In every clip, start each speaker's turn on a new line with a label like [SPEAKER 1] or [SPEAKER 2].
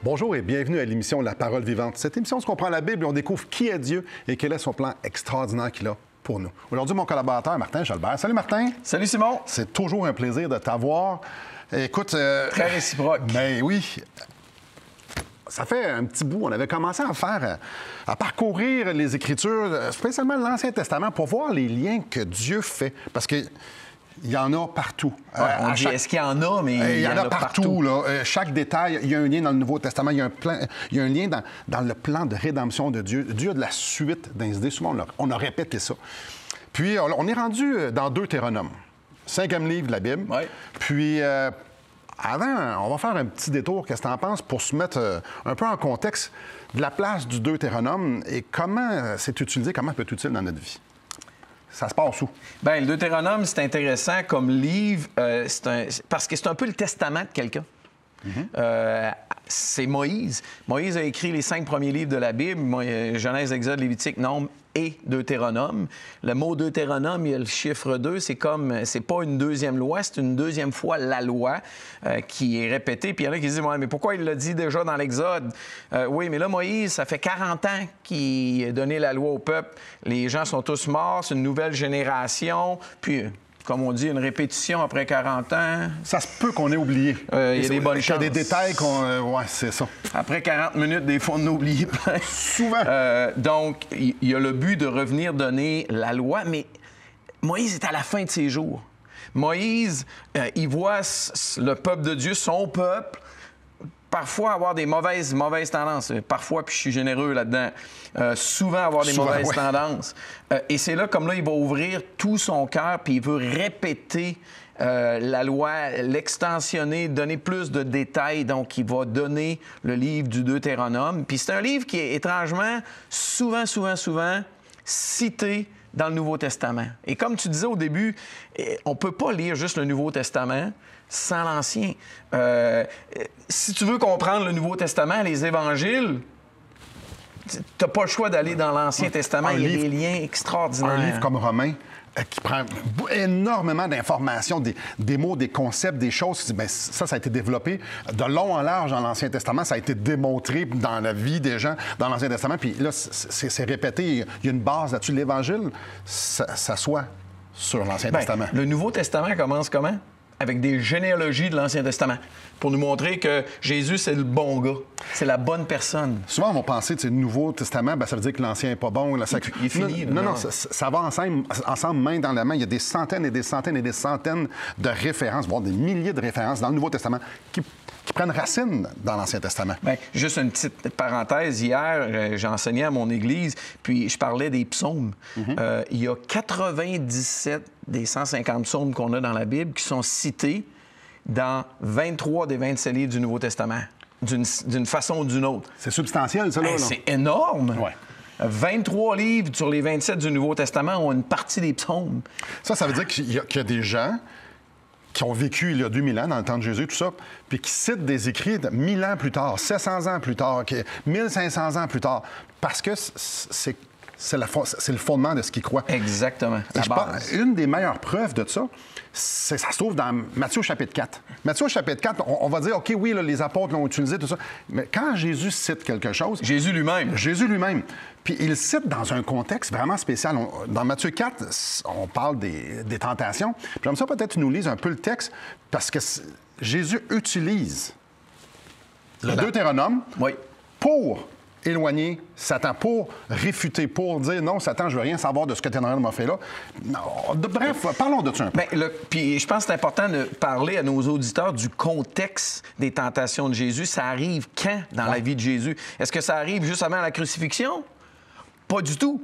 [SPEAKER 1] Bonjour et bienvenue à l'émission La Parole vivante. Cette émission, on se comprend la Bible et on découvre qui est Dieu et quel est son plan extraordinaire qu'il a pour nous. Aujourd'hui, mon collaborateur, Martin Chalbert. Salut, Martin.
[SPEAKER 2] Salut, Simon.
[SPEAKER 1] C'est toujours un plaisir de t'avoir. Écoute...
[SPEAKER 2] Très réciproque.
[SPEAKER 1] Ben oui. Ça fait un petit bout. On avait commencé à parcourir les Écritures, spécialement l'Ancien Testament, pour voir les liens que Dieu fait. Parce que... il y en a partout.
[SPEAKER 2] Ouais, on dit, est-ce qu'il y en a, mais
[SPEAKER 1] il y en a partout. Là. Chaque détail, il y a un lien dans le Nouveau Testament, il y a un lien dans le plan de rédemption de Dieu. Dieu a de la suite dans les idées. Souvent, on a répété ça. Puis, on est rendu dans Deutéronome, 5e livre de la Bible.
[SPEAKER 2] Ouais.
[SPEAKER 1] Puis, avant, on va faire un petit détour, qu'est-ce que tu en penses, pour se mettre un peu en contexte de la place du Deutéronome et comment c'est utilisé, comment peut être utile dans notre vie. Ça se passe où?
[SPEAKER 2] Bien, le Deutéronome, c'est intéressant comme livre parce que c'est un peu le testament de quelqu'un. C'est Moïse. Moïse a écrit les 5 premiers livres de la Bible, Genèse, Exode, Lévitique, Nombre et Deutéronome. Le mot Deutéronome, il y a le chiffre 2, c'est pas une deuxième loi, c'est une deuxième fois la loi qui est répétée. Puis il y en a qui disent, ouais, mais pourquoi il l'a dit déjà dans l'Exode? Oui, mais là, Moïse, ça fait 40 ans qu'il a donné la loi au peuple. Les gens sont tous morts, c'est une nouvelle génération. Puis... comme on dit, une répétition après 40 ans.
[SPEAKER 1] Ça se peut qu'on ait oublié.
[SPEAKER 2] Il y a des bonnes chances.
[SPEAKER 1] Il y a des détails qu'on... ouais, c'est ça.
[SPEAKER 2] Après 40 minutes, des fois, on oublie plein.
[SPEAKER 1] Souvent.
[SPEAKER 2] Donc, il y a le but de revenir donner la loi, mais Moïse est à la fin de ses jours. Moïse, il voit le peuple de Dieu, son peuple, parfois avoir des mauvaises tendances. Parfois, puis je suis généreux là-dedans, souvent avoir des mauvaises tendances. Et c'est là, comme là, il va ouvrir tout son cœur, puis il veut répéter la loi, l'extensionner, donner plus de détails. Donc, il va donner le livre du Deutéronome. Puis c'est un livre qui est étrangement, souvent cité dans le Nouveau Testament. Et comme tu disais au début, on ne peut pas lire juste le Nouveau Testament sans l'Ancien. Si tu veux comprendre le Nouveau Testament, les Évangiles, tu n'as pas le choix d'aller dans l'Ancien Testament. Il y a des liens extraordinaires.
[SPEAKER 1] Un livre comme Romains qui prend énormément d'informations, des mots, des concepts, des choses. Bien, ça a été développé de long en large dans l'Ancien Testament. Ça a été démontré dans la vie des gens dans l'Ancien Testament. Puis là, c'est répété. Il y a une base là-dessus. L'Évangile s'assoit sur l'Ancien Testament.
[SPEAKER 2] Le Nouveau Testament commence comment? Avec des généalogies de l'Ancien Testament, pour nous montrer que Jésus, c'est le bon gars, c'est la bonne personne.
[SPEAKER 1] Souvent, on va penser que le Nouveau Testament, bien, ça veut dire que l'Ancien n'est pas bon.
[SPEAKER 2] Il est fini.
[SPEAKER 1] Non, ça va ensemble, main dans la main. Il y a des centaines et des centaines et des centaines de références, voire des milliers de références dans le Nouveau Testament qui prennent racine dans l'Ancien Testament.
[SPEAKER 2] Bien, juste une petite parenthèse. Hier, j'enseignais à mon église, puis je parlais des psaumes. Il y a 97 des 150 psaumes qu'on a dans la Bible qui sont cités dans 23 des 27 livres du Nouveau Testament, d'une façon ou d'une autre.
[SPEAKER 1] C'est substantiel, ça, là.
[SPEAKER 2] C'est énorme!
[SPEAKER 1] Ouais.
[SPEAKER 2] 23 livres sur les 27 du Nouveau Testament ont une partie des psaumes.
[SPEAKER 1] Ça veut dire qu'il y a des gens qui ont vécu il y a 2000 ans, dans le temps de Jésus, tout ça, puis qui citent des écrits de 1000 ans plus tard, 700 ans plus tard, 1500 ans plus tard, parce que c'est le fondement de ce qu'ils croient.
[SPEAKER 2] Exactement.
[SPEAKER 1] Une des meilleures preuves de ça, ça se trouve dans Matthieu chapitre 4. Matthieu chapitre 4, on va dire, OK, oui, là, les apôtres l'ont utilisé, tout ça, mais quand Jésus cite quelque chose...
[SPEAKER 2] Jésus lui-même.
[SPEAKER 1] Puis il cite dans un contexte vraiment spécial. Dans Matthieu 4, on parle des tentations. Puis comme ça, peut-être tu nous lises un peu le texte, parce que Jésus utilise le Deutéronome pour éloigner Satan, pour réfuter, pour dire non, Satan, je veux rien savoir de ce que tu es en train de m'offrir là. Bref, parlons de ça un peu.
[SPEAKER 2] Puis je pense que c'est important de parler à nos auditeurs du contexte des tentations de Jésus. Ça arrive quand dans la vie de Jésus? Est-ce que ça arrive juste avant la crucifixion? Pas du tout.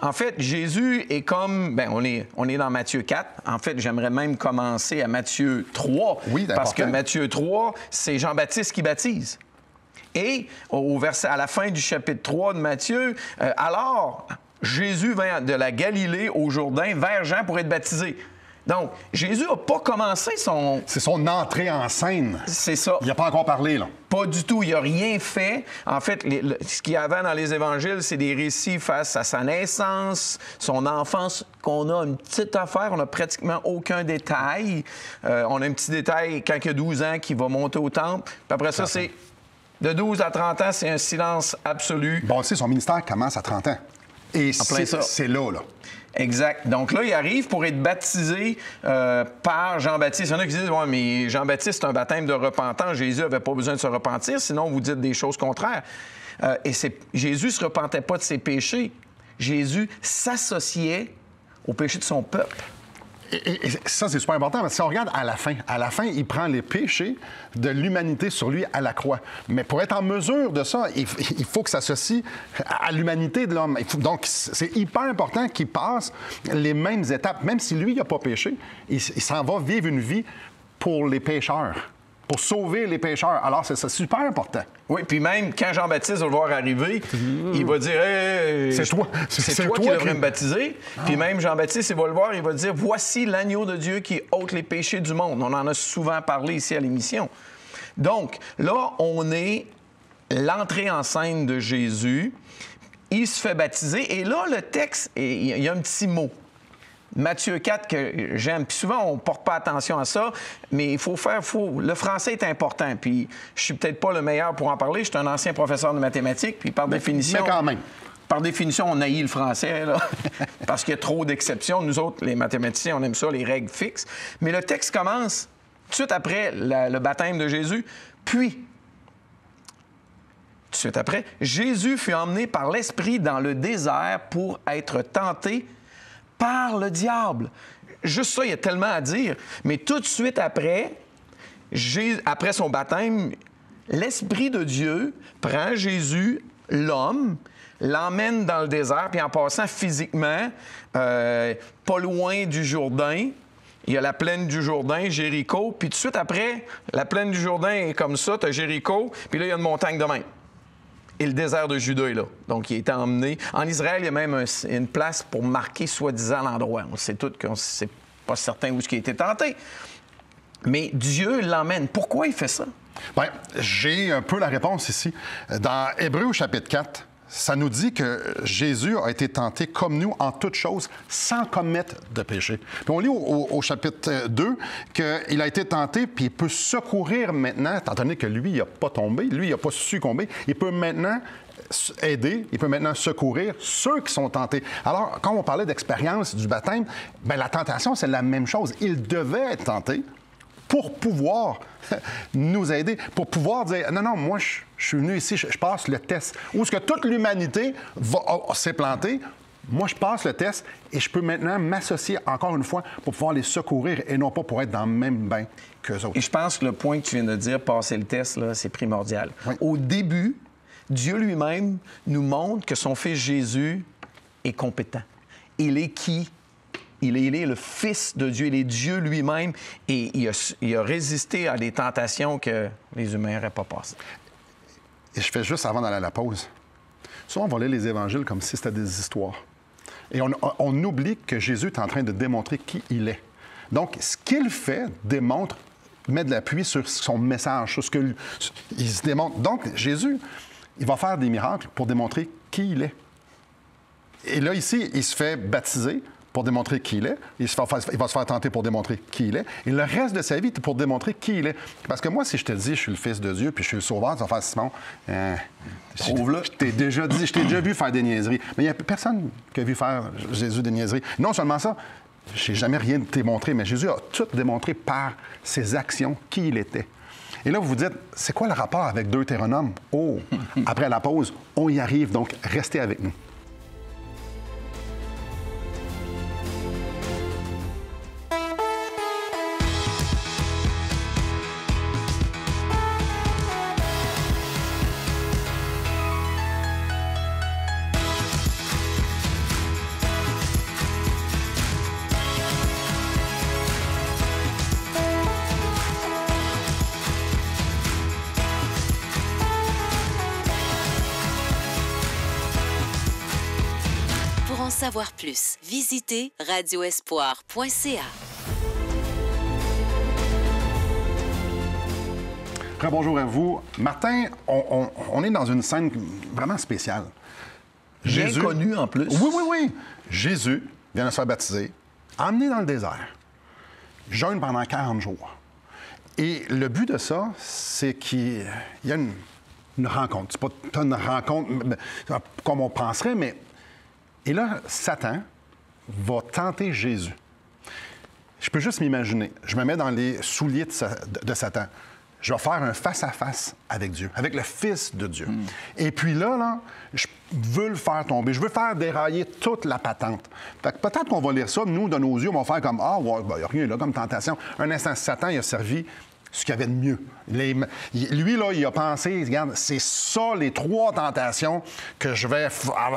[SPEAKER 2] En fait, Jésus est comme... Bien, on est dans Matthieu 4. En fait, j'aimerais même commencer à Matthieu 3.
[SPEAKER 1] Oui,
[SPEAKER 2] parce que Matthieu 3, c'est Jean-Baptiste qui baptise. Et à la fin du chapitre 3 de Matthieu, alors Jésus vint de la Galilée au Jourdain vers Jean pour être baptisé. Donc, Jésus n'a pas commencé son...
[SPEAKER 1] C'est son entrée en scène.
[SPEAKER 2] C'est ça.
[SPEAKER 1] Il n'a pas encore parlé, là.
[SPEAKER 2] Pas du tout. Il n'a rien fait. En fait, ce qu'il y avait dans les évangiles, c'est des récits face à sa naissance, son enfance, qu'on a une petite affaire. On n'a pratiquement aucun détail. On a un petit détail quand il a 12 ans qui va monter au temple. Puis après ça, c'est De 12 à 30 ans, c'est un silence absolu.
[SPEAKER 1] Bon, tu sais, son ministère commence à 30 ans. Et c'est là.
[SPEAKER 2] Exact. Donc là, il arrive pour être baptisé par Jean-Baptiste. Il y en a qui disent, ouais, mais Jean-Baptiste, c'est un baptême de repentance. Jésus n'avait pas besoin de se repentir, sinon vous dites des choses contraires. Jésus ne se repentait pas de ses péchés. Jésus s'associait au péché de son peuple.
[SPEAKER 1] Et ça, c'est super important, parce que si on regarde à la fin, il prend les péchés de l'humanité sur lui à la croix. Mais pour être en mesure de ça, il faut que ça s'associe à l'humanité de l'homme. Donc, c'est hyper important qu'il passe les mêmes étapes. Même si lui, il n'a pas péché, il s'en va vivre une vie pour les pécheurs, pour sauver les pécheurs. Alors, c'est super important.
[SPEAKER 2] Oui, puis même quand Jean-Baptiste va le voir arriver, il va dire hey,
[SPEAKER 1] c'est toi
[SPEAKER 2] qui devrais me baptiser. Puis même Jean-Baptiste, il va le voir, il va dire voici l'agneau de Dieu qui ôte les péchés du monde. On en a souvent parlé ici à l'émission. Donc, là, on est l'entrée en scène de Jésus. Il se fait baptiser. Et là, le texte, il y a un petit mot. Matthieu 4 que j'aime. Puis souvent, on ne porte pas attention à ça, mais il faut faire... Le français est important. Puis je suis peut-être pas le meilleur pour en parler. Je suis un ancien professeur de mathématiques, puis par définition...
[SPEAKER 1] Mais quand même.
[SPEAKER 2] Par définition, on haït le français, là, parce qu'il y a trop d'exceptions. Nous autres, les mathématiciens, on aime ça, les règles fixes. Mais le texte commence tout de suite après le baptême de Jésus. Puis, tout de suite après, Jésus fut emmené par l'Esprit dans le désert pour être tenté par le diable. Juste ça, il y a tellement à dire. Mais tout de suite après son baptême, l'Esprit de Dieu prend Jésus, l'homme, l'emmène dans le désert, puis en passant physiquement, pas loin du Jourdain, il y a la plaine du Jourdain, Jéricho, puis tout de suite après, la plaine du Jourdain est comme ça, tu as Jéricho, puis là, il y a une montagne de même. Et le désert de Juda est là. Donc, il a été emmené. En Israël, il y a même une place pour marquer soi-disant l'endroit. On sait tous qu'on ne sait pas certain où il a été tenté. Mais Dieu l'emmène. Pourquoi il fait ça?
[SPEAKER 1] Bien, j'ai un peu la réponse ici. Dans Hébreux chapitre 4, ça nous dit que Jésus a été tenté comme nous en toutes choses, sans commettre de péché. Puis on lit au chapitre 2 qu'il a été tenté, puis il peut secourir maintenant, étant donné que lui, il n'a pas tombé, lui, il n'a pas succombé, il peut maintenant aider, il peut maintenant secourir ceux qui sont tentés. Alors, quand on parlait d'expérience du baptême, bien, la tentation, c'est la même chose. Il devait être tenté pour pouvoir nous aider, pour pouvoir dire, non, moi, je suis venu ici, je passe le test. Où est-ce que toute l'humanité s'est plantée? Moi, je passe le test et je peux maintenant m'associer encore une fois pour pouvoir les secourir et non pas pour être dans le même bain qu'eux autres.
[SPEAKER 2] Et je pense que le point que tu viens de dire, passer le test, là, c'est primordial.
[SPEAKER 1] Oui.
[SPEAKER 2] Au début, Dieu lui-même nous montre que son Fils Jésus est compétent. Il est qui? Il est le Fils de Dieu, il est Dieu lui-même et il a résisté à des tentations que les humains n'auraient pas passées.
[SPEAKER 1] Et je fais juste avant d'aller à la pause. Souvent, on va lire les évangiles comme si c'était des histoires. Et on oublie que Jésus est en train de démontrer qui il est. Donc, ce qu'il fait met de l'appui sur son message, sur ce qu'il se démontre. Donc, Jésus, il va faire des miracles pour démontrer qui il est. Et là, ici, il se fait baptiser pour démontrer qui il est. Il va se faire tenter pour démontrer qui il est. Et le reste de sa vie, c'est pour démontrer qui il est. Parce que moi, si je te dis je suis le Fils de Dieu puis je suis le Sauveur, tu vas faire Simon.
[SPEAKER 2] Trouve-le.
[SPEAKER 1] Je t'ai déjà vu faire des niaiseries. Mais il n'y a personne qui a vu faire Jésus des niaiseries. Non seulement ça, je n'ai jamais rien démontré, mais Jésus a tout démontré par ses actions qui il était. Et là, vous vous dites, c'est quoi le rapport avec Deutéronome? Oh, après la pause, on y arrive, donc restez avec nous.
[SPEAKER 3] Pour en savoir plus, visitez radioespoir.ca.
[SPEAKER 1] Bonjour à vous. Martin, on est dans une scène vraiment spéciale.
[SPEAKER 2] Bien connu en plus.
[SPEAKER 1] Oui. Jésus vient de se faire baptiser, emmené dans le désert, jeûne pendant 40 jours. Et le but de ça, c'est qu'il y a une rencontre. C'est pas une rencontre comme on penserait, mais... Et là, Satan va tenter Jésus. Je peux juste m'imaginer. Je me mets dans les souliers de Satan. Je vais faire un face-à-face avec Dieu, avec le Fils de Dieu. Et puis là, je veux le faire tomber. Je veux faire dérailler toute la patente. Fait que peut-être qu'on va lire ça, nous, de nos yeux, on va faire comme « Ah, ouais, il n'y a rien là comme tentation. » Un instant, Satan, il a servi ce qu'il y avait de mieux. Lui, là, il a pensé, regarde, c'est ça les 3 tentations que je vais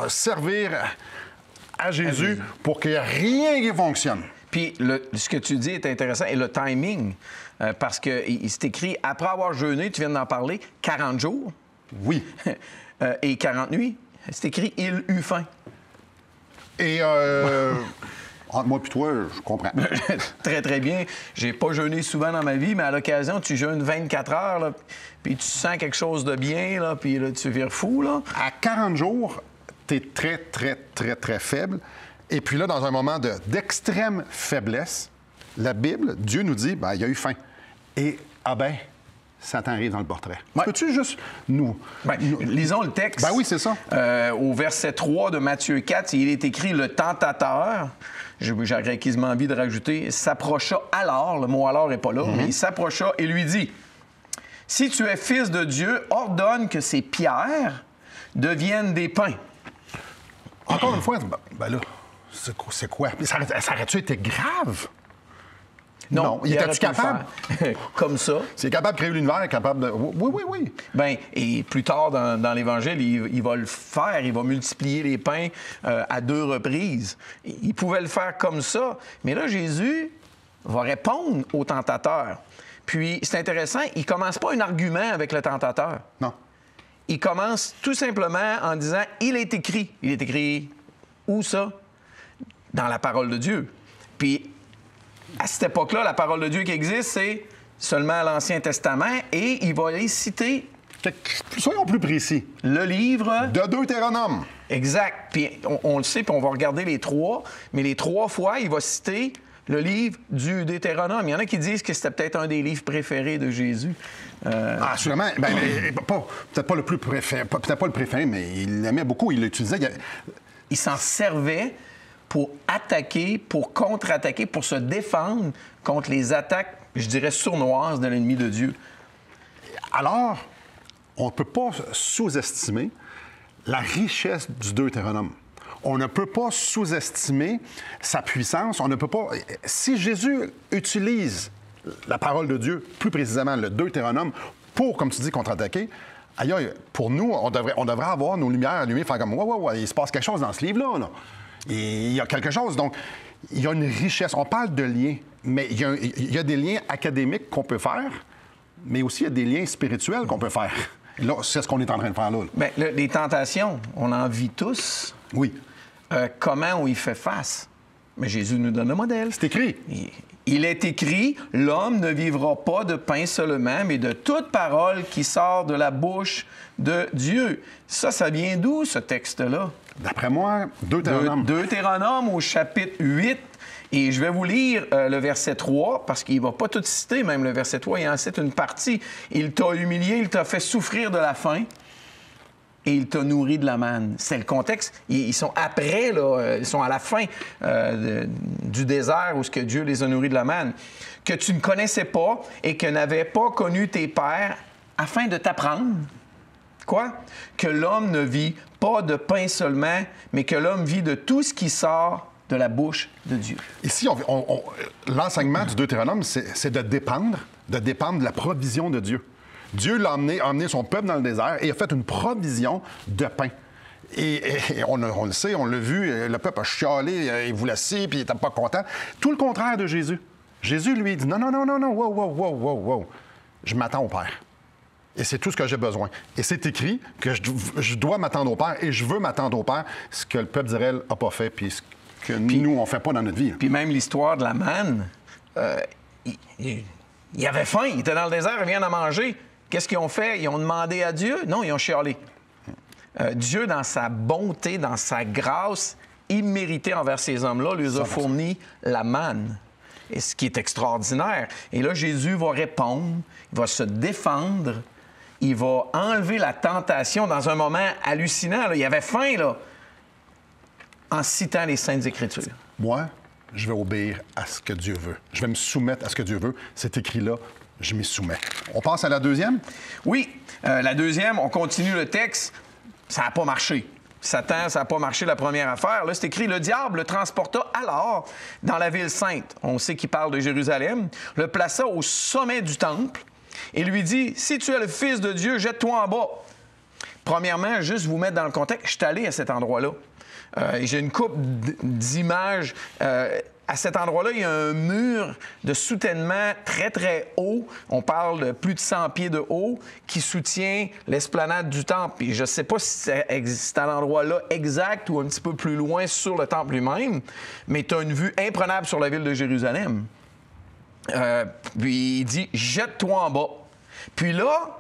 [SPEAKER 1] servir à Jésus pour qu'il n'y ait rien qui fonctionne.
[SPEAKER 2] Puis ce que tu dis est intéressant, et le timing, parce qu'il s'est écrit, après avoir jeûné, tu viens d'en parler, 40 jours.
[SPEAKER 1] Oui.
[SPEAKER 2] Et 40 nuits. C'est écrit, il eut faim.
[SPEAKER 1] Et entre moi et toi, je comprends.
[SPEAKER 2] Très, très bien. J'ai pas jeûné souvent dans ma vie, mais à l'occasion, tu jeûnes 24 heures, là, puis tu sens quelque chose de bien, là, puis là, tu vires fou, là.
[SPEAKER 1] À 40 jours, tu es très, très, très, très faible. Et puis là, dans un moment d'extrême faiblesse, la Bible, Dieu nous dit, il y a eu faim. Et, Satan arrive dans le portrait.
[SPEAKER 2] Ouais.
[SPEAKER 1] Peux-tu juste nous...
[SPEAKER 2] Lisons le texte.
[SPEAKER 1] Oui, c'est ça.
[SPEAKER 2] Au verset 3 de Matthieu 4, il est écrit « Le tentateur », j'aurais quasiment envie de rajouter, s'approcha alors, le mot « alors » n'est pas là, mais il s'approcha et lui dit « Si tu es fils de Dieu, ordonne que ces pierres deviennent des pains. »
[SPEAKER 1] Encore une fois, là... C'est quoi? Ça aurait-tu été grave?
[SPEAKER 2] Non.
[SPEAKER 1] Il était-tu capable?
[SPEAKER 2] Comme ça.
[SPEAKER 1] C'est capable de créer l'univers, capable de... Oui.
[SPEAKER 2] Bien, et plus tard dans l'Évangile, il va le faire. Il va multiplier les pains à 2 reprises. Il pouvait le faire comme ça. Mais là, Jésus va répondre au tentateur. Puis, c'est intéressant, il ne commence pas un argument avec le tentateur.
[SPEAKER 1] Non.
[SPEAKER 2] Il commence tout simplement en disant « Il est écrit ». Il est écrit où ça? Dans la parole de Dieu. Puis, à cette époque-là, la parole de Dieu qui existe, c'est seulement l'Ancien Testament, et il va aller citer...
[SPEAKER 1] Soyons plus précis.
[SPEAKER 2] Le livre...
[SPEAKER 1] De Deutéronome.
[SPEAKER 2] Exact. Puis, on le sait, puis on va regarder les 3, mais les 3 fois, il va citer le livre du Deutéronome. Il y en a qui disent que c'était peut-être un des livres préférés de Jésus.
[SPEAKER 1] Sûrement. Peut-être pas le plus préféré, peut-être pas le préféré, mais il l'aimait beaucoup, il l'utilisait.
[SPEAKER 2] Il s'en servait pour attaquer, pour contre-attaquer, pour se défendre contre les attaques, je dirais, sournoises de l'ennemi de Dieu.
[SPEAKER 1] Alors, on ne peut pas sous-estimer la richesse du Deutéronome. On ne peut pas sous-estimer sa puissance. On ne peut pas... Si Jésus utilise la parole de Dieu, plus précisément le Deutéronome, pour, comme tu dis, contre-attaquer, aïe, pour nous, on devrait avoir nos lumières allumées, faire comme « Ouais, il se passe quelque chose dans ce livre-là. » là. Et il y a quelque chose. Donc, il y a une richesse. On parle de liens, mais il y a des liens académiques qu'on peut faire, mais aussi il y a des liens spirituels qu'on peut faire. Là, c'est ce qu'on est en train de faire là.
[SPEAKER 2] Bien, les tentations, on en vit tous.
[SPEAKER 1] Oui.
[SPEAKER 2] Comment on y fait face? Mais Jésus nous donne un modèle.
[SPEAKER 1] C'est écrit.
[SPEAKER 2] Il est écrit, « L'homme ne vivra pas de pain seulement, mais de toute parole qui sort de la bouche de Dieu. » Ça vient d'où, ce texte-là?
[SPEAKER 1] D'après moi, Deutéronome.
[SPEAKER 2] Deutéronome au chapitre 8. Et je vais vous lire le verset 3, parce qu'il ne va pas tout citer, même le verset 3, il en cite une partie. « Il t'a humilié, il t'a fait souffrir de la faim, et il t'a nourri de la manne. » C'est le contexte. Ils sont après, là, ils sont à la fin du désert où ce que Dieu les a nourris de la manne, que tu ne connaissais pas et que n'avaient pas connu tes pères, afin de t'apprendre. Quoi? Que l'homme ne vit pas de pain seulement, mais que l'homme vit de tout ce qui sort de la bouche de Dieu.
[SPEAKER 1] Ici, l'enseignement du Deutéronome, c'est de dépendre de la provision de Dieu. Dieu a emmené son peuple dans le désert et a fait une provision de pain. Et on le sait, on l'a vu, le peuple a chialé, il voulait ci, puis il n'était pas content. Tout le contraire de Jésus. Jésus, lui, dit non, wow, je m'attends au Père. Et c'est tout ce que j'ai besoin. Et c'est écrit que je dois m'attendre au Père et je veux m'attendre au Père, ce que le peuple d'Israël n'a pas fait, puis ce que nous, on ne fait pas dans notre vie.
[SPEAKER 2] Puis même l'histoire de la manne, il avait faim, il était dans le désert, il vient à manger. Qu'est-ce qu'ils ont fait? Ils ont demandé à Dieu? Non, ils ont chialé. Dieu, dans sa bonté, dans sa grâce imméritée envers ces hommes-là, lui a fourni la manne. Et ce qui est extraordinaire. Et là, Jésus va répondre, il va se défendre, il va enlever la tentation dans un moment hallucinant. Là. Il avait faim, là, en citant les Saintes Écritures.
[SPEAKER 1] Moi, je vais obéir à ce que Dieu veut. Je vais me soumettre à ce que Dieu veut. C'est écrit là, je m'y soumets. On passe à la deuxième?
[SPEAKER 2] Oui, la deuxième, on continue le texte. Ça n'a pas marché. Satan, ça n'a pas marché la première affaire. Là, c'est écrit, le diable le transporta alors dans la ville sainte. On sait qu'il parle de Jérusalem. Le plaça au sommet du temple et lui dit, si tu es le Fils de Dieu, jette-toi en bas. Premièrement, juste vous mettre dans le contexte, je suis allé à cet endroit-là. J'ai une couple d'images. À cet endroit-là, il y a un mur de soutènement très, très haut. On parle de plus de 100 pieds de haut qui soutient l'esplanade du temple. Et je ne sais pas si c'est à l'endroit-là exact ou un petit peu plus loin sur le temple lui-même, mais tu as une vue imprenable sur la ville de Jérusalem. Puis il dit « Jette-toi en bas ». Puis là,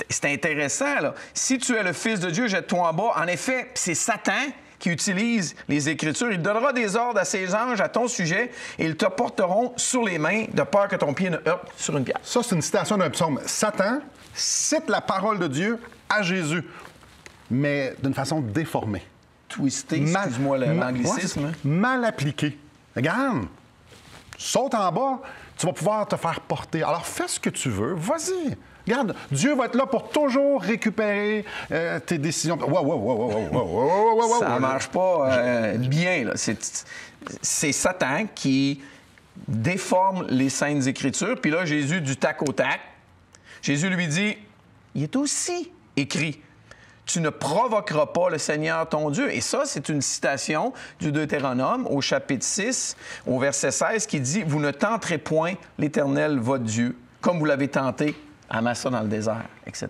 [SPEAKER 2] c'est intéressant, là. Si tu es le Fils de Dieu, jette-toi en bas. En effet, c'est Satan qui utilise les Écritures. Il donnera des ordres à ses anges à ton sujet et ils te porteront sur les mains de peur que ton pied ne heurte sur une pierre.
[SPEAKER 1] Ça, c'est une citation d'un psaume. Satan cite la parole de Dieu à Jésus, mais d'une façon déformée.
[SPEAKER 2] Twisté, excuse-moi l'anglicisme.
[SPEAKER 1] Ouais, mal appliqué. Regarde, saute en bas, tu vas pouvoir te faire porter. Alors, fais ce que tu veux, vas-y. Regarde, Dieu va être là pour toujours récupérer tes décisions.
[SPEAKER 2] Ça ne marche pas bien. Là. C'est Satan qui déforme les Saintes Écritures. Puis là, Jésus, du tac au tac, Jésus lui dit, il est aussi écrit, tu ne provoqueras pas le Seigneur ton Dieu. Et ça, c'est une citation du Deutéronome au chapitre 6, au verset 16, qui dit, vous ne tenterez point l'Éternel, votre Dieu, comme vous l'avez tenté à Massa dans le désert, etc.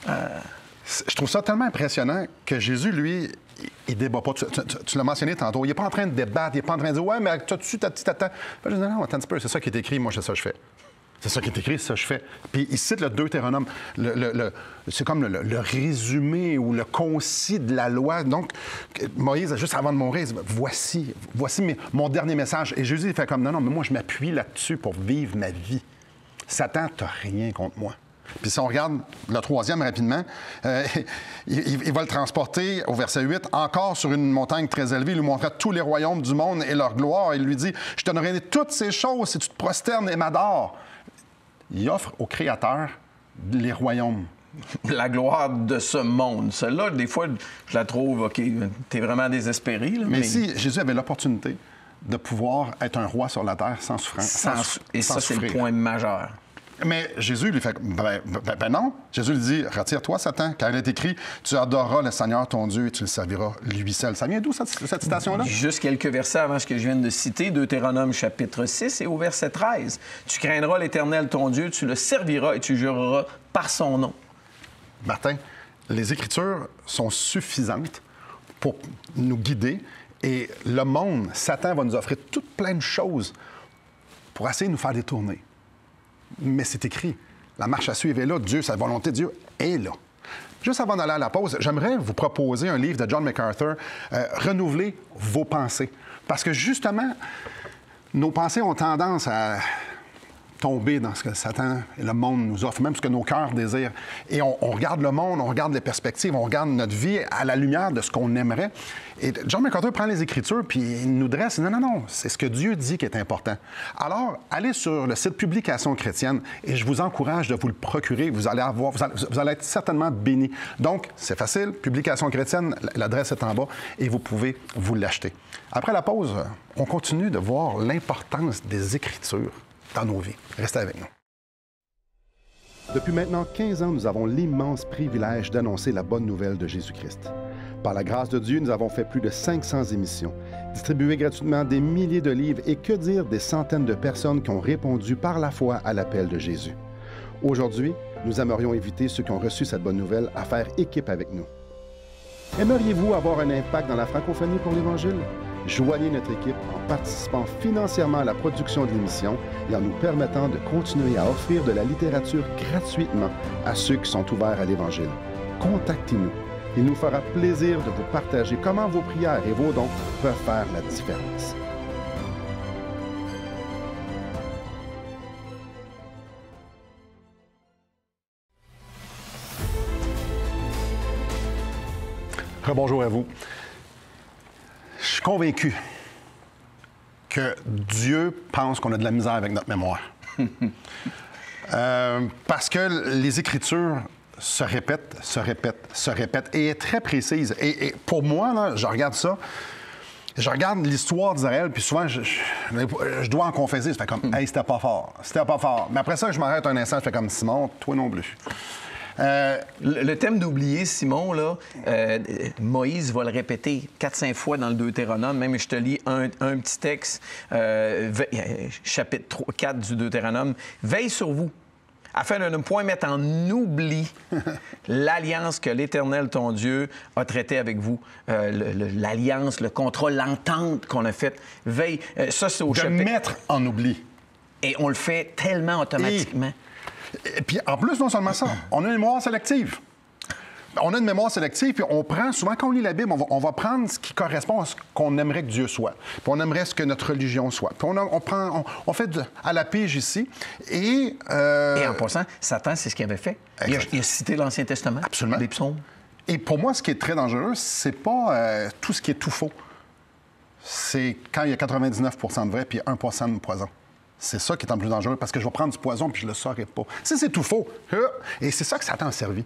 [SPEAKER 1] Je trouve ça tellement impressionnant que Jésus, lui, il débat pas. Tu l'as mentionné tantôt. Il n'est pas en train de débattre. Il n'est pas en train de dire « Ouais, mais as-tu ta petite attente? » Je dis « Non, attends un petit peu. C'est ça qui est écrit. Moi, c'est ça que je fais. C'est ça qui est écrit, c'est ça que je fais. » Puis il cite le Deutéronome. C'est comme le résumé ou le concis de la loi. Donc, Moïse, juste avant de mourir, il dit, voici mon dernier message. Et Jésus, il fait comme « Non, mais moi, je m'appuie là-dessus pour vivre ma vie. » Satan, t'as rien contre moi. Puis si on regarde le troisième rapidement, il va le transporter au verset 8, encore sur une montagne très élevée, il lui montra tous les royaumes du monde et leur gloire. Il lui dit, je te donnerai toutes ces choses si tu te prosternes et m'adores. Il offre au Créateur les royaumes.
[SPEAKER 2] La gloire de ce monde. Celle-là, des fois, je la trouve, OK, t'es vraiment désespéré. Là,
[SPEAKER 1] mais si Jésus avait l'opportunité de pouvoir être un roi sur la terre sans souffrance.
[SPEAKER 2] Et ça, c'est le point majeur.
[SPEAKER 1] Mais Jésus lui fait ben non. Jésus lui dit, retire-toi, Satan, car il est écrit, tu adoreras le Seigneur ton Dieu et tu le serviras lui seul. Ça vient d'où, cette citation-là?
[SPEAKER 2] Juste quelques versets avant ce que je viens de citer, Deutéronome chapitre 6 et au verset 13. Tu craindras l'Éternel ton Dieu, tu le serviras et tu jureras par son nom.
[SPEAKER 1] Martin, les Écritures sont suffisantes pour nous guider. Et le monde, Satan va nous offrir toutes plein de choses pour essayer de nous faire détourner. Mais c'est écrit. La marche à suivre est là. Dieu, sa volonté de Dieu est là. Juste avant d'aller à la pause, j'aimerais vous proposer un livre de John MacArthur, Renouveler vos pensées. Parce que justement, nos pensées ont tendance à tomber dans ce que Satan et le monde nous offrent, même ce que nos cœurs désirent. Et on regarde le monde, on regarde les perspectives, on regarde notre vie à la lumière de ce qu'on aimerait. Et John MacArthur prend les Écritures, puis il nous dresse. Non, c'est ce que Dieu dit qui est important. Alors, allez sur le site Publication chrétienne et je vous encourage de vous le procurer. Vous allez être certainement bénis. Donc, c'est facile, Publication chrétienne, l'adresse est en bas et vous pouvez vous l'acheter. Après la pause, on continue de voir l'importance des Écritures dans nos vies. Restez avec nous. Depuis maintenant 15 ans, nous avons l'immense privilège d'annoncer la bonne nouvelle de Jésus-Christ. Par la grâce de Dieu, nous avons fait plus de 500 émissions, distribué gratuitement des milliers de livres et que dire des centaines de personnes qui ont répondu par la foi à l'appel de Jésus. Aujourd'hui, nous aimerions inviter ceux qui ont reçu cette bonne nouvelle à faire équipe avec nous. Aimeriez-vous avoir un impact dans la francophonie pour l'Évangile? Joignez notre équipe en participant financièrement à la production de l'émission et en nous permettant de continuer à offrir de la littérature gratuitement à ceux qui sont ouverts à l'Évangile. Contactez-nous. Il nous fera plaisir de vous partager comment vos prières et vos dons peuvent faire la différence. Rebonjour à vous. Je suis convaincu que Dieu pense qu'on a de la misère avec notre mémoire. Parce que les Écritures se répètent et est très précise. Et pour moi, là, je regarde ça, je regarde l'histoire d'Israël, puis souvent, je dois en confesser. Je fais comme, hey, c'était pas fort. Mais après ça, je m'arrête un instant, je fais comme, Simon, toi non plus.
[SPEAKER 2] Le thème d'oublier, Simon, là, Moïse va le répéter 4-5 fois dans le Deutéronome. Même, je te lis un petit texte, chapitre 4 du Deutéronome. « Veille sur vous, afin de ne point mettre en oubli l'alliance que l'Éternel, ton Dieu, a traitée avec vous. » L'alliance, le contrat, l'entente qu'on a faite. Veille. Ça, c'est au chapitre.
[SPEAKER 1] De mettre en oubli.
[SPEAKER 2] Et on le fait tellement automatiquement.
[SPEAKER 1] Et puis, en plus, non seulement ça, on a une mémoire sélective. On a une mémoire sélective, puis on prend, souvent, quand on lit la Bible, on va prendre ce qui correspond à ce qu'on aimerait que Dieu soit. Puis on aimerait ce que notre religion soit. Puis on fait à la pige ici. Et
[SPEAKER 2] en passant, Satan, c'est ce qu'il avait fait. Il a cité l'Ancien Testament.
[SPEAKER 1] Absolument.
[SPEAKER 2] Les psaumes.
[SPEAKER 1] Et pour moi, ce qui est très dangereux, c'est pas tout ce qui est tout faux. C'est quand il y a 99 de vrai, puis 1 de poison. C'est ça qui est en plus dangereux, parce que je vais prendre du poison puis je le saurai pas. Si c'est tout faux, et c'est ça que Satan a servi.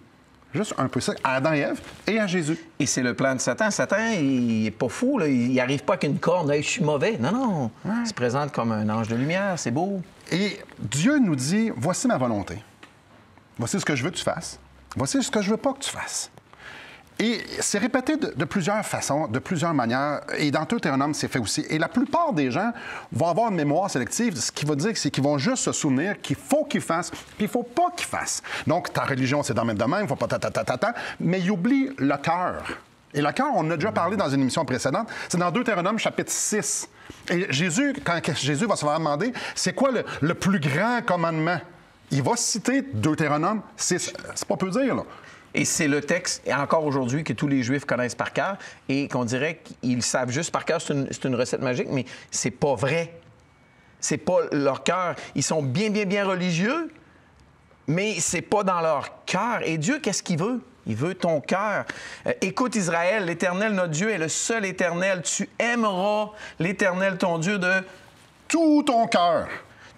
[SPEAKER 1] Juste un peu ça, à Adam et Ève et à Jésus.
[SPEAKER 2] Et c'est le plan de Satan. Satan, il est pas fou, là. Il n'arrive pas qu'une corne. Hey, je suis mauvais. Non. Ouais. Il se présente comme un ange de lumière. C'est beau.
[SPEAKER 1] Et Dieu nous dit, voici ma volonté. Voici ce que je veux que tu fasses. Voici ce que je veux pas que tu fasses. Et c'est répété de plusieurs façons, de plusieurs manières. Et dans Deutéronome, c'est fait aussi. Et la plupart des gens vont avoir une mémoire sélective. Ce qui veut dire, c'est qu'ils vont juste se souvenir qu'il faut qu'ils fassent, puis il ne faut pas qu'ils fassent. Donc, ta religion, c'est dans le même domaine, il ne faut pas mais ils oublient le cœur. Et le cœur, on en a déjà parlé dans une émission précédente, c'est dans Deutéronome, chapitre 6. Et Jésus, quand Jésus va se faire demander, c'est quoi le plus grand commandement? Il va citer Deutéronome 6. C'est pas peu dire, là.
[SPEAKER 2] Et c'est le texte, et encore aujourd'hui, que tous les Juifs connaissent par cœur et qu'on dirait qu'ils savent juste par cœur. C'est une recette magique, mais c'est pas vrai. C'est pas leur cœur. Ils sont bien religieux, mais c'est pas dans leur cœur. Et Dieu, qu'est-ce qu'il veut? Il veut ton cœur. Écoute Israël, l'Éternel, notre Dieu, est le seul Éternel. Tu aimeras l'Éternel, ton Dieu, de
[SPEAKER 1] tout ton cœur,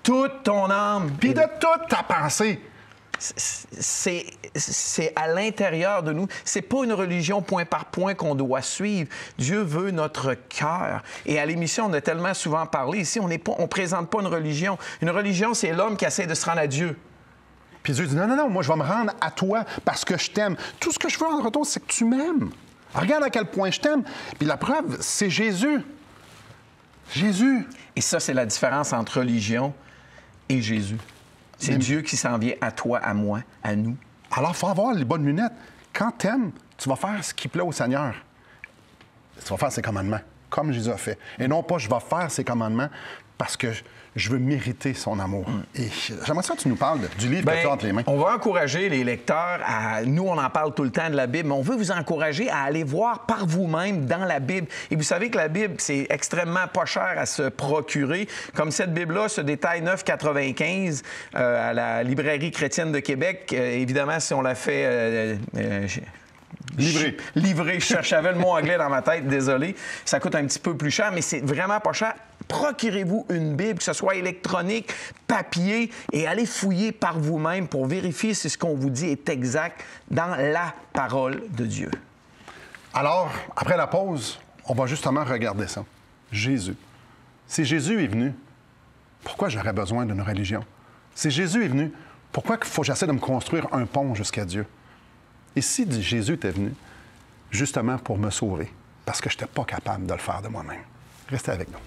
[SPEAKER 2] toute ton âme,
[SPEAKER 1] puis de toute ta pensée.
[SPEAKER 2] C'est à l'intérieur de nous. C'est pas une religion point par point qu'on doit suivre. Dieu veut notre cœur. Et à l'émission, on a tellement souvent parlé. Ici, on présente pas une religion. Une religion, c'est l'homme qui essaie de se rendre à Dieu.
[SPEAKER 1] Puis Dieu dit, non, moi, je vais me rendre à toi parce que je t'aime. Tout ce que je veux en retour, c'est que tu m'aimes. Regarde à quel point je t'aime. Puis la preuve, c'est Jésus. Jésus.
[SPEAKER 2] Et ça, c'est la différence entre religion et Jésus. C'est Dieu qui s'en vient à toi, à moi, à nous.
[SPEAKER 1] Alors, il faut avoir les bonnes lunettes. Quand t'aimes, tu vas faire ce qui plaît au Seigneur. Tu vas faire ses commandements, comme Jésus a fait. Et non pas, je vais faire ses commandements parce que je veux mériter son amour. Et j'aimerais ça que tu nous parles du livre que tu as entre les mains.
[SPEAKER 2] On va encourager les lecteurs à... Nous, on en parle tout le temps de la Bible, mais on veut vous encourager à aller voir par vous-même dans la Bible. Et vous savez que la Bible, c'est extrêmement pas cher à se procurer. Comme cette Bible-là, ce détail 9,95 à la Librairie chrétienne de Québec. Évidemment, si on la fait... Livré. J'avais le mot anglais dans ma tête, désolé. Ça coûte un petit peu plus cher, mais c'est vraiment pas cher. Procurez-vous une Bible, que ce soit électronique, papier, et allez fouiller par vous-même pour vérifier si ce qu'on vous dit est exact dans la parole de Dieu.
[SPEAKER 1] Alors, après la pause, on va justement regarder ça. Jésus. Si Jésus est venu, pourquoi j'aurais besoin d'une religion? Si Jésus est venu, pourquoi il faut que j'essaie de me construire un pont jusqu'à Dieu? Et si Jésus était venu, justement pour me sauver, parce que je n'étais pas capable de le faire de moi-même. Restez avec nous.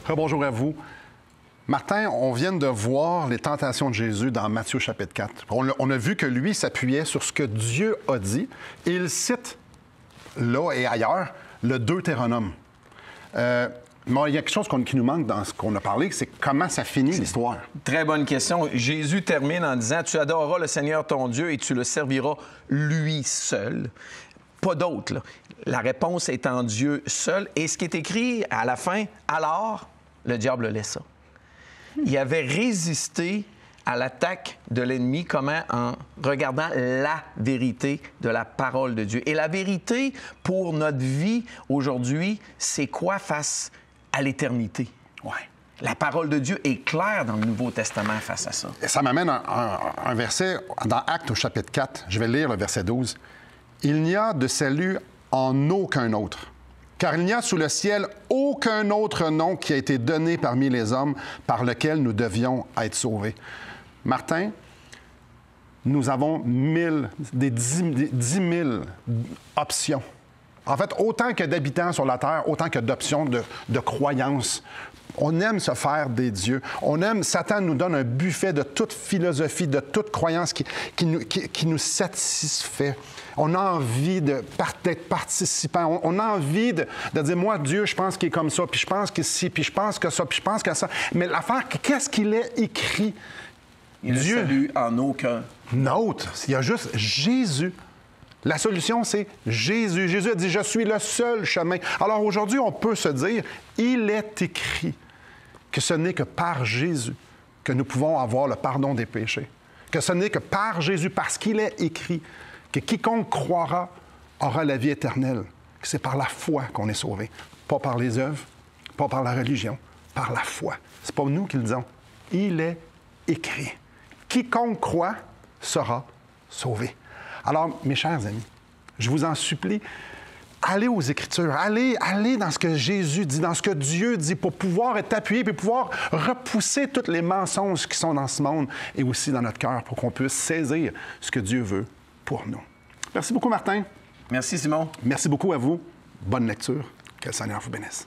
[SPEAKER 1] Rebonjour à vous. Martin, on vient de voir les tentations de Jésus dans Matthieu chapitre 4. On a vu que lui s'appuyait sur ce que Dieu a dit et il cite là et ailleurs le Deutéronome. Mais il y a quelque chose qui nous manque dans ce qu'on a parlé, c'est comment ça finit l'histoire.
[SPEAKER 2] Très bonne question. Jésus termine en disant « Tu adoreras le Seigneur ton Dieu et tu le serviras lui seul. » Pas d'autre, là. La réponse est en Dieu seul. Et ce qui est écrit à la fin, « Alors, le diable le laissa. » Il avait résisté à l'attaque de l'ennemi, comment? En regardant la vérité de la parole de Dieu. Et la vérité pour notre vie aujourd'hui, c'est quoi face à l'éternité?
[SPEAKER 1] Ouais.
[SPEAKER 2] La parole de Dieu est claire dans le Nouveau Testament face à ça.
[SPEAKER 1] Et ça m'amène à un verset dans Actes au chapitre 4. Je vais lire le verset 12. « Il n'y a de salut en aucun autre, car il n'y a sous le ciel aucun autre nom qui a été donné parmi les hommes par lequel nous devions être sauvés. » Martin, nous avons 10 000 options. En fait, autant que d'habitants sur la Terre, autant que d'options de croyances. On aime se faire des dieux. On aime, Satan nous donne un buffet de toute philosophie, de toute croyance qui nous satisfait. On a envie d'être participant. On a envie de dire, moi, Dieu, je pense qu'il est comme ça, puis je pense que si, puis je pense que ça, puis je pense que ça. Mais l'affaire, qu'est-ce qu'il est écrit?
[SPEAKER 2] Il ne salue en aucun
[SPEAKER 1] autre. Il y a juste Jésus. La solution, c'est Jésus. Jésus a dit, je suis le seul chemin. Alors aujourd'hui, on peut se dire, il est écrit que ce n'est que par Jésus que nous pouvons avoir le pardon des péchés. Que ce n'est que par Jésus, parce qu'il est écrit, que quiconque croira aura la vie éternelle. Que c'est par la foi qu'on est sauvé. Pas par les œuvres, pas par la religion, par la foi. C'est pas nous qui le disons. Il est écrit. Quiconque croit sera sauvé. Alors, mes chers amis, je vous en supplie, allez aux Écritures, allez dans ce que Jésus dit, dans ce que Dieu dit, pour pouvoir être appuyé et pouvoir repousser tous les mensonges qui sont dans ce monde et aussi dans notre cœur pour qu'on puisse saisir ce que Dieu veut pour nous. Merci beaucoup, Martin.
[SPEAKER 2] Merci, Simon.
[SPEAKER 1] Merci beaucoup à vous. Bonne lecture. Que le Seigneur vous bénisse.